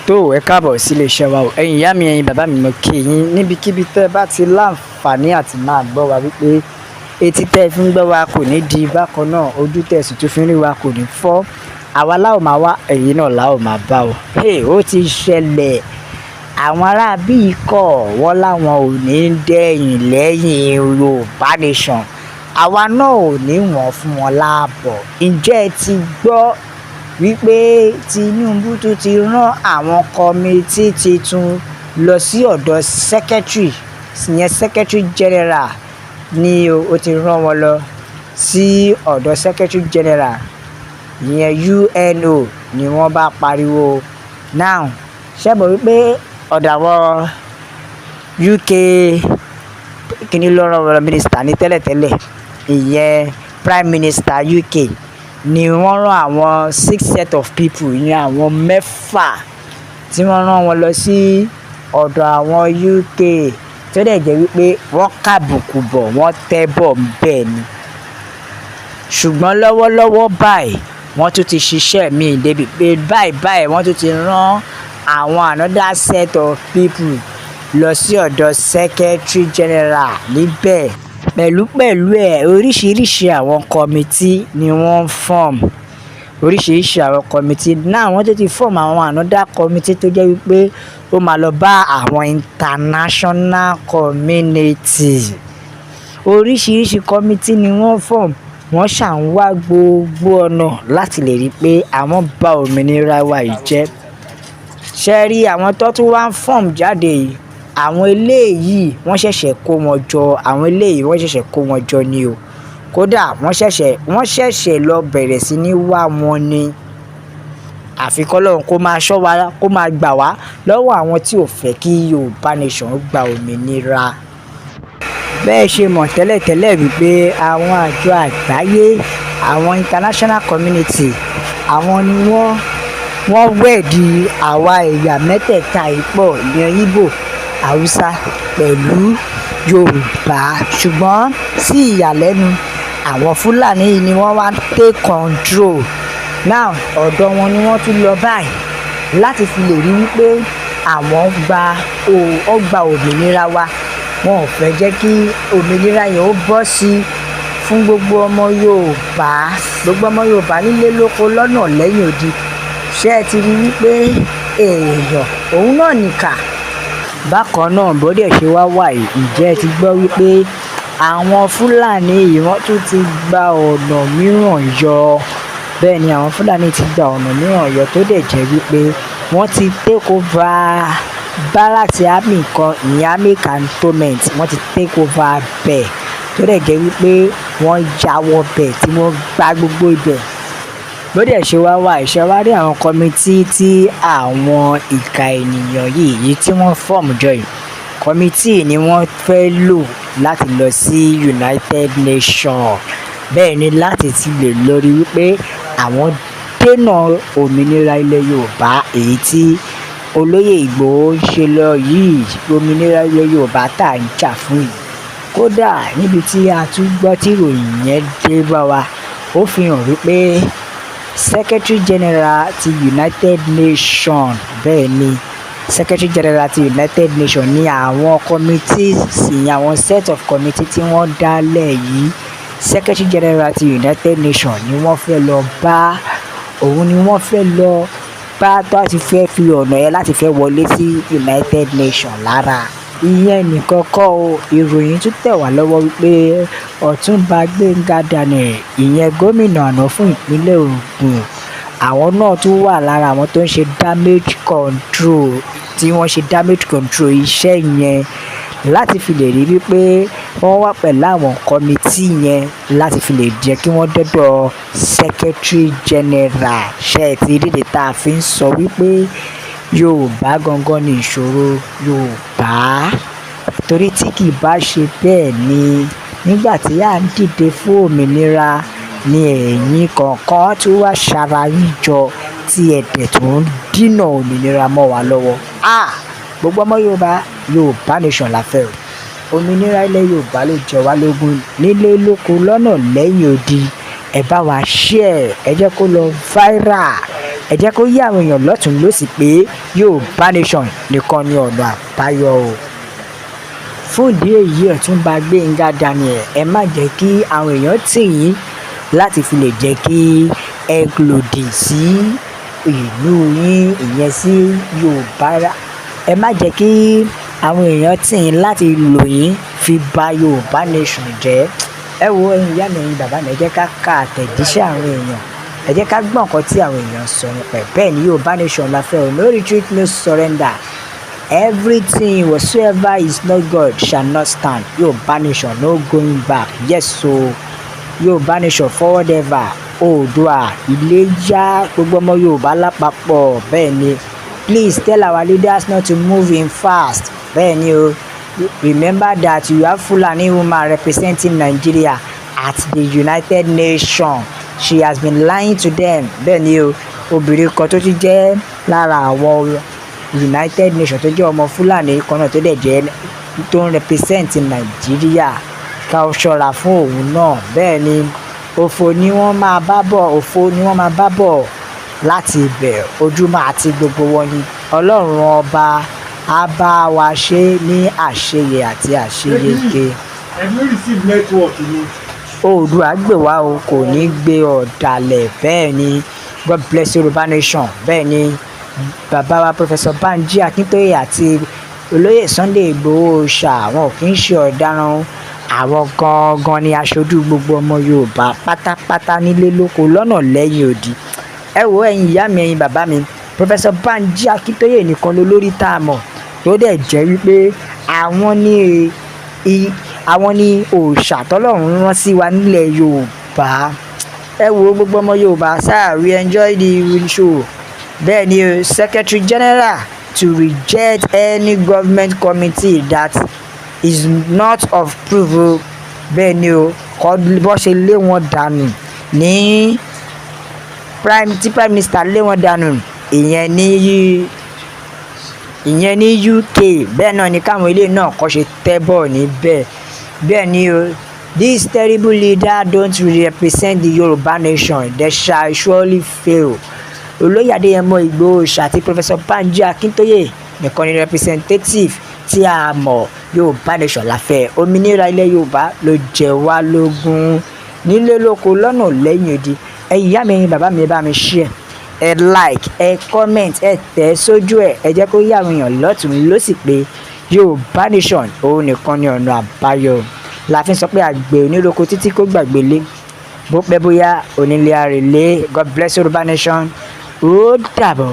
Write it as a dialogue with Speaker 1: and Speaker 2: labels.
Speaker 1: tó ẹ káàbọ̀ sí iléeṣẹ́ wa o ẹ̀yin ìyá mi ẹ̀yin bàbá mi mo kí yín níbikíbi tẹ́ ẹ bá ti láǹfààní àti máa gbọ́ wa wípé etí tẹ́ ẹ fi ń gbọ́ wa kò ní di bákan náà ojú tẹ́ ẹ sì tún fi ń rí wa kò ní fọ́ àwa láò máa wá ẹ̀yin náà láò máa bá o. Ó ti ṣẹlẹ̀ àwọn aráabí ikọ̀ wọ́n láwọn ò ní dẹ̀yìn lẹ́yìn Yorùbá nation àwa náà ò ní wọ́n fún wọn láàbọ̀. Ǹjẹ́ ẹ ti gbọ́ wípé Tinubu tún ti rán àwọn kọmitì tuntun lọ sí ọ̀dọ̀ secretary general ni ó ti rán wọn lọ sí ọ̀dọ̀ secretary general ìyẹn UNO ni wọ́n bá pariwo. Now ṣé mọ̀ wípé ọ̀dọ̀ àwọn UK kìíní lọ́rọ̀ minister ní tẹ́lẹ̀tẹ́lẹ̀ ìyẹn prime minister UK ni wọ́n rán àwọn 6 set of people ìyẹn àwọn 6 tí wọ́n rán wọn lọ sí ọ̀dọ̀ àwọn UK tó dẹ̀ jẹ́ wípé wọ́n kàbùkù bọ̀ wọ́n tẹ́ bọ̀ bẹ́ẹ̀ ni. Ṣùgbọ́n lọ́wọ́lọ́wọ́ báyìí wọ́n tún ti ṣiṣẹ́ míì débi pé báyìí wọ́n tún ti rán àwọn another set of people lọ sí ọ̀dọ̀ secretary general níbẹ̀ pẹ̀lú oríṣiríṣi àwọn kọmitì ni wọ́n form oríṣiríṣi àwọn kọmitì náà wọ́n tó ti form àwọn another kọmitì tó jẹ́ wípé ó máa lọ bá àwọn international community oríṣiríṣi kọmitì ni wọ́n form wọ́n ṣàn wá gbogbo ọ̀nà láti lè rí i pé àwọn bá òmìnira wa yìí jẹ́. Ṣé rí àwọn tó tún wá ń form jáde yìí àwọn eléyìí wọ́n ṣẹ̀ṣẹ̀ kó wọn jọ ni o kódà wọ́n ṣẹ̀ṣẹ̀ lọ bẹ̀rẹ̀ sí ní wá wọn ni àfi k'Ọlọ́run kó máa ṣọ́ wa kó máa gbà wá lọ́wọ́ àwọn tí ò fẹ́ kí Yorùbá nation gba òmìnira. Bẹ́ẹ̀ ṣe mọ̀ tẹ́lẹ̀tẹ́lẹ̀ wípé àwọn àjọ àgbáyé àwọn international community àwọn ni wọ́n wẹ̀dí àwa ẹ̀yà mẹ́tẹ̀ẹ̀ta ìpọ̀ ìyẹn Ìgbò Haúsá pẹ̀lú Yorùbá ṣùgbọ́n sí ìyàlẹ́nu àwọn Fúlàní yìí ni wọ́n wá take control. Now ọ̀dọ̀ wọn ni wọ́n tún lọ báyìí láti fi lè rí wípé àwọn gba òmìnira wa wọn ò fẹ́ jẹ́ kí òmìnira yẹn ó bọ́ sí fún gbogbo ọmọ Yorùbá nílé lóko lọ́nà lẹ́yìn odi. Ṣé ẹ ti rí wípé èèyàn òun náà nìkà bákan náà bó dẹ̀ ṣe wá wà yìí. Ǹjẹ́ ẹ ti gbọ́ wípé àwọn Fúlàní yìí wọ́n tún ti gba ọ̀nà mìíràn yọ. Bẹ́ẹ̀ ni àwọn Fúlàní ti gba ọ̀nà mìíràn yọ tó dẹ̀ jẹ́ wípé wọ́n ti take over barracks army kan ìyẹn army cantonment wọ́n ti take over bẹ́ẹ̀ tó dẹ̀ jẹ́ wípé wọ́n ya wọ bẹ̀ tí wọ́n gba gbogbo ibẹ̀. Bó dẹ̀ ṣe wá wà ìṣẹ́ wá rí àwọn kọmitì tí àwọn ìka ènìyàn yìí tí wọ́n form jọ yìí kọmitì ni wọ́n fẹ́ lò láti lọ sí United Nations bẹ́ẹ̀ ni láti ti lè lórí wípé àwọn dènà òmìnira ilẹ̀ Yorùbá èyí tí olóyè Ìgbòho ń ṣe lọ yìí òmìnira ilẹ̀ Yorùbá tá à ń jà fún yìí. Kódà níbi tí a tún gbọ́ tí ìròyìn yẹn dé bá wa ó fi hàn wípé secretary general ti United Nations bẹ́ẹ̀ ni secretary general ti United Nations ní àwọn committees ìyẹn àwọn set of committee tí wọ́n dálẹ̀ yìí secretary general ti United Nations ni wọ́n fẹ́ lọ bá tó àti fẹ́ fi ọ̀nà yẹn láti fẹ́ wọlé sí United Nations lára. Ìyẹn nìkan kọ́ o ìròyìn tún tẹ̀ wá lọ́wọ́ wípé Ọ̀túnba Gbénga Daniel ìyẹn gómìnà àná fún ìpínlẹ̀ Ògùn àwọn náà tún wà lára àwọn tó ń ṣe damage control iṣẹ́ yẹn láti fi lè rí wípé wọ́n wà pẹ̀lú àwọn kọmitì yẹn láti fi lè jẹ́ kí wọ́n dọ́dọ̀ secretary general. Ṣé ẹ ti rí ìdí tá a fi ń sọ wípé Yorùbá gangan ni ìṣòro Yorùbá torí tí kì í bá ṣe bẹ́ẹ̀ ni nígbà tí à ń dìde fún òmìnira ni ẹ̀yin kọ̀ọ̀kan tí wá ṣara yín jọ tí ẹ̀dẹ̀ tó ń dínà òmìnira mọ́ wa lọ́wọ́. Gbogbo ọmọ Yorùbá nation la fẹ́ o òmìnira ilẹ̀ Yorùbá ló jẹ wá lógún nílé lóko lọ́nà lẹ́yìn odi. Ẹ bá wa share ẹ jẹ́ kó lọ viral ẹ jẹ́ kó yé àwọn èèyàn lọ́tùn lósì pé Yorùbá nation nìkan ni ọ̀nà àbáyọ o. Fún ìdí èyí Ọ̀túnba Gbénga Daniel, ẹ má jẹ́ kí àwọn èèyàn tì yín láti fi lè jẹ́ kí ẹ lòdì sí ìlú yín, ìyẹn sí Yorùbá. Ẹ má jẹ́ kí àwọn èèyàn tì yín láti lò yín fi bà Yorùbá nation jẹ́. Ẹ wo ẹ̀yin ìyá mi, ẹ̀yin bàbá mi, ẹ jẹ́ ká ka àtẹ̀jíṣẹ́ àwọn èèyàn, ẹ jẹ́ ká gbọ́ nǹkan tí àwọn èèyàn sọ nípa ẹ̀. Bẹ́ẹ̀ ni Yorùbá nation la fẹ́ o, no retreat, no surrender. Everything whatsoever is not God shall not stand. Yorùbá nation no going back. Yes so Yorùbá nation forward ever. Oòduà Iléyá gbogbo ọmọ Yorùbá lápapọ̀. Bẹ́ẹ̀ ni please tell our leaders not to move in fast. Bẹ́ẹ̀ ni o, remember that you have Fulani woman representing Nigeria at the United Nations. She has been lying to them. Bẹ́ẹ̀ ni o, obìnrin kan tó ti jẹ́ lára àwọn United Nations tó jẹ́ ọmọ Fulani kan náà tó dẹ̀ jẹ́ tó ń represent Nigeria, ká ṣọ́ra fún òun náà. Bẹ́ẹ̀ ni òfò ni wọ́n máa bá bọ̀ láti ibẹ̀. Ojúmọ́ àti gbogbo wọn ni Ọlọ́run ọba á bá wa ṣe ní àṣeyẹ àti àṣeyege. Oòduà gbè wá o, kò ní gbé ọ̀dàlẹ̀. Bẹ́ẹ̀ ni God bless Yorùbá nation. Bẹ́ẹ̀ ni bàbá wa Professor Banji Akintoye àti olóyè Sunday Igboho ṣá, wọn kì í ṣe ọ̀daràn. Àwọn gangan ni aṣojú gbogbo ọmọ Yorùbá pátápátá nílé lóko lọ́nà lẹ́yìn odi. Ẹ wo ẹ̀yin ìyá mi, ẹ̀yin bàbá mi, Professor Banji Akintoye nìkan ló lórí tá a mọ̀ tó dẹ̀ jẹ́ wípé àwọn ni òòṣà tọ́lọ́run rán sí wa nílẹ̀ Yorùbá. Ẹ wo gbogbo ọmọ Yorùbá sáà we enjoy the show. Bẹ́ẹ̀ ni Secretary General to reject any government committee that is not of approval. Bẹ́ẹ̀ ni o, kọ́ bó ṣe lé wọn dànù ní prime minister lé wọn dànù ìyẹn ní UK. Bẹ́ẹ̀ náà ni káwọn ilé náà kọ́ ṣe tẹ́ bọ̀ níbẹ̀. Bẹ́ẹ̀ ni o, this terrible leader don't represent the Yorùbá nation, they shall surely fail. Olóyè Adeyemo Igboho àti Professor Banji Akintoye nìkan ni representative tí a mọ̀. Yorùbá nation la fẹ́. Òmìnira ilẹ̀ Yorùbá ló jẹ wá lógún nílé lóko lọ́nà lẹ́yìn odi. Ẹ̀yin ìyá mi, ẹ̀yin bàbá mi, ẹ bá mi share, ẹ like, ẹ comment, ẹ tẹ̀ sójú ẹ̀. Ẹ jẹ́ kó yá àwọn èèyàn lọ́tùn lósì pé Yorùbá nation òun nìkan ni ọ̀nà àbáyọ. La fi ń sọ pé àgbẹ̀ oníroko títí kó gbàgbé lé, bó pẹ́ bóyá onílé àrèlé. God bless Yorùbá nation. Ó dàbọ̀.